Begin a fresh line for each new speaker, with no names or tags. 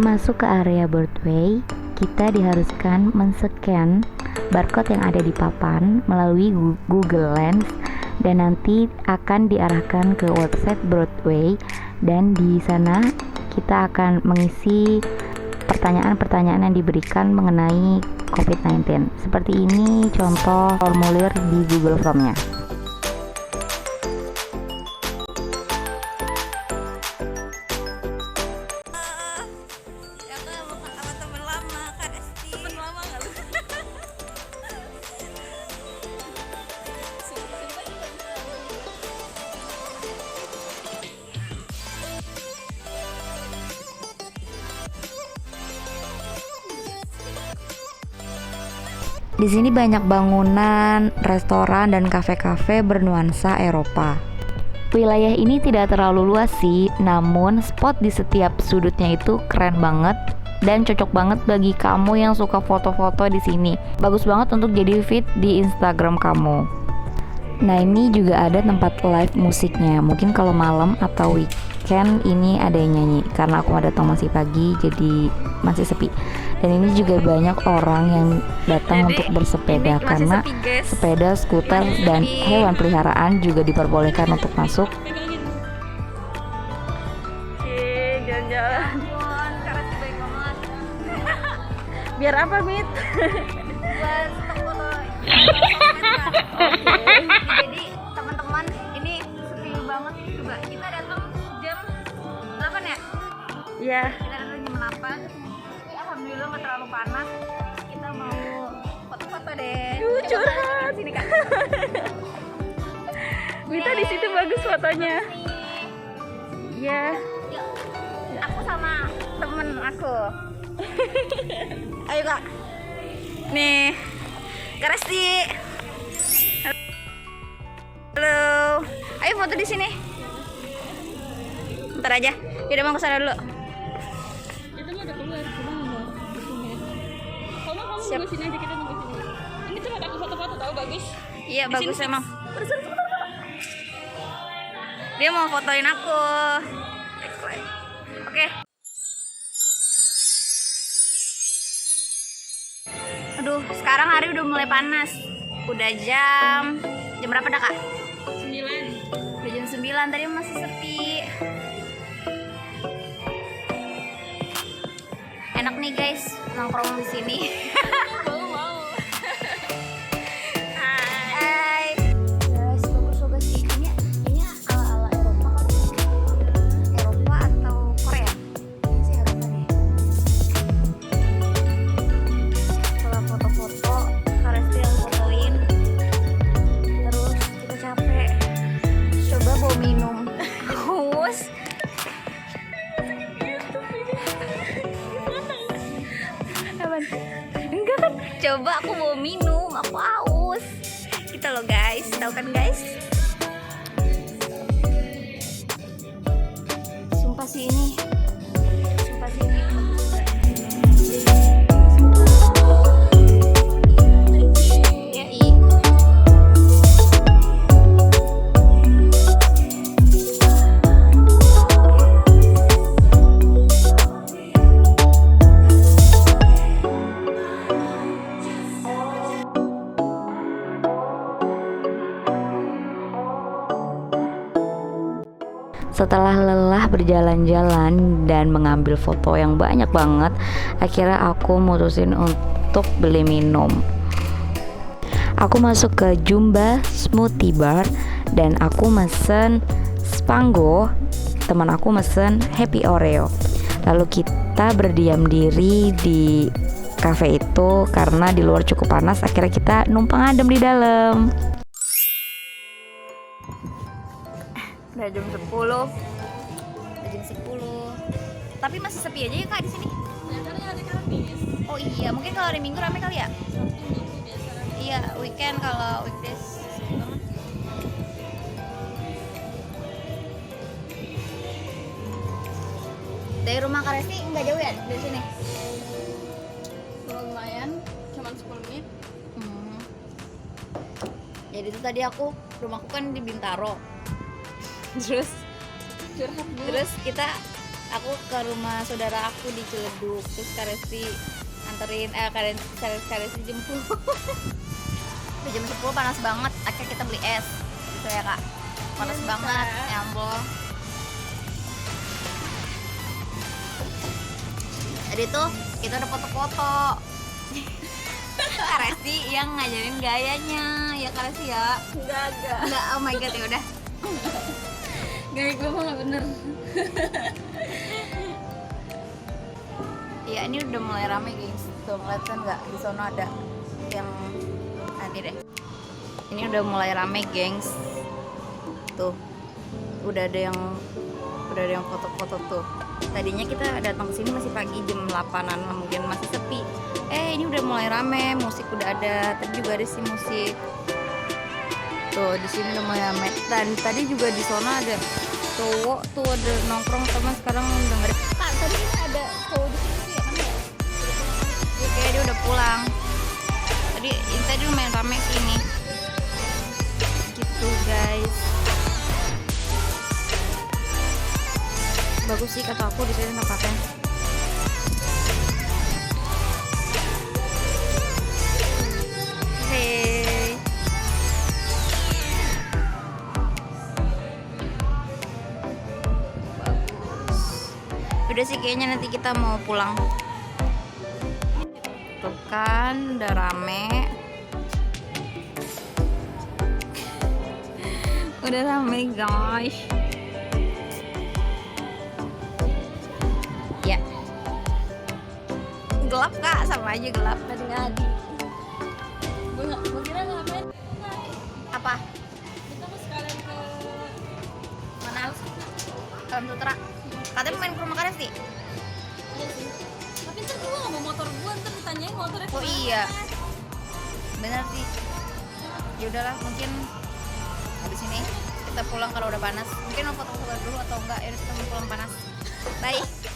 Sebelum masuk ke area Broadway, kita diharuskan men-scan barcode yang ada di papan melalui Google Lens dan nanti akan diarahkan ke website Broadway, dan di sana kita akan mengisi pertanyaan-pertanyaan yang diberikan mengenai COVID-19. Seperti ini contoh formulir di Google Form-nya. Di sini banyak bangunan, restoran, dan kafe-kafe bernuansa Eropa. Wilayah ini tidak terlalu luas sih, namun spot di setiap sudutnya itu keren banget dan cocok banget bagi kamu yang suka foto-foto di sini. Bagus banget untuk jadi feed di Instagram kamu. Nah, ini juga ada tempat live musiknya. Mungkin kalau malam atau weekend ini ada yang nyanyi. Karena aku datang masih pagi, jadi masih sepi. Dan ini juga banyak orang yang datang untuk bersepeda karena sepeda, skuter, dan hewan peliharaan juga diperbolehkan untuk masuk.
Jalan-jalan. Karena baik banget. Biar apa, Mit? Buat foto. Jadi teman-teman, ini sepi banget. Coba kita datang jam 8 ya? Iya. Kita datang jam 8. Tapi alhamdulillah nggak terlalu panas. Kita mau foto-foto deh.
Curhat.
Sini Kak.
Mita di situ bagus fotonya. Iya.
Yuk. Aku sama temen aku. Ayo Kak. Nih. Kak Resti. Halo. Ayo foto di sini. Ntar aja. Yaudah mau kesana dulu.
Itu mah udah keluar, cuma nggak kesini. Kamu
Siap.
nunggu sini aja, kita nunggu sini. Ini tempat aku foto-foto tahu bagus.
Iya
Di
bagus
sini
emang. Dia mau fotoin aku. Oke. Aduh, sekarang hari udah mulai panas. Udah jam berapa dah Kak?
9.
Udah jam 9, tadi masih sepi. Enak nih guys, nongkrong di sini.
Mau.
Hai. Guys, bagus sih. Ini ala-ala Eropa kan? Eropa atau Korea? Ini sih Eropa deh. Setelah foto-foto, Karesti yang fotoin. Terus kita capek. Coba bawa minum. Haus. Apaan? Enggak kan? Coba aku bawa minum, aku haus. Kita loh guys, tahu kan guys? Sumpah sih ini. Ya, iya.
Setelah lelah berjalan-jalan dan mengambil foto yang banyak banget, akhirnya aku mutusin untuk beli minum. Aku masuk ke Jumba Smoothie Bar dan aku mesen Spango, teman aku mesen Happy Oreo. Lalu kita berdiam diri di cafe itu karena di luar cukup panas, akhirnya kita numpang adem di dalam.
Udah jam 10. Tapi masih sepi aja ya Kak di sini.
Ya, karena hari Kamis.
Oh iya, mungkin kalau hari Minggu rame kali ya?
Sabtu Minggu biasa.
Iya, weekend kalau weekdays sepi banget. Dari rumah Kak Resti nggak jauh ya dari sini?
Lumayan, cuma 10 menit.
Jadi itu tadi rumahku kan di Bintaro. Terus
Curhat dulu.
kita
aku ke rumah saudara aku di Ciledug, terus Kak Resti anterin Kak Resti jemput.
Udah jam 10 panas banget, akhirnya kita beli es gitu ya kak. Panas
Iya,
banget,
Kak.
ya ampun. Tadi tuh kita udah foto-foto. Kak Resti yang ngajarin gayanya, ya Kak Resti ya. Enggak, oh my god, ya udah.
Gaya gue mah nggak bener.
Iya, ini udah mulai rame guys. Tuh ngeliat kan nggak, di sono ada yang nanti deh. Ini udah mulai rame gengs. Tuh udah ada yang foto-foto tuh. Tadinya kita datang ke sini masih pagi jam 8-an, mungkin masih sepi. Ini udah mulai rame, musik udah ada. Tadi juga ada sih musik. Tuh di sini udah mulai rame. Dan tadi juga di sana ada cowok tuh ada nongkrong sama sekarang dengerin. Kak, tadi ada cowok di sini tuh ya mana ya? Ya kayaknya dia udah pulang. Tadi lumayan rame sih ini. Gitu guys. Bagus sih kata aku di sini tempatnya. Hey. Bagus. Udah sih kayaknya nanti kita mau pulang. Tuh kan udah rame. Udah rame guys. Ya. Gelap kak, sama aja gelap.
Tadi ngadi. Gue kira ngapain?
Apa?
Kita mau sekalian ke
Mana? Alam Sutra. Katanya main ke rumah Kak Resti.
iya sih. Tapi ntar gue nggak mau motor gue, ntar ditanyain motornya.
Oh iya. Bener sih. Ya udahlah, mungkin habis ini kita pulang kalau udah panas. Mungkin mau foto-foto dulu atau enggak, ya udah kita mau pulang panas. Bye.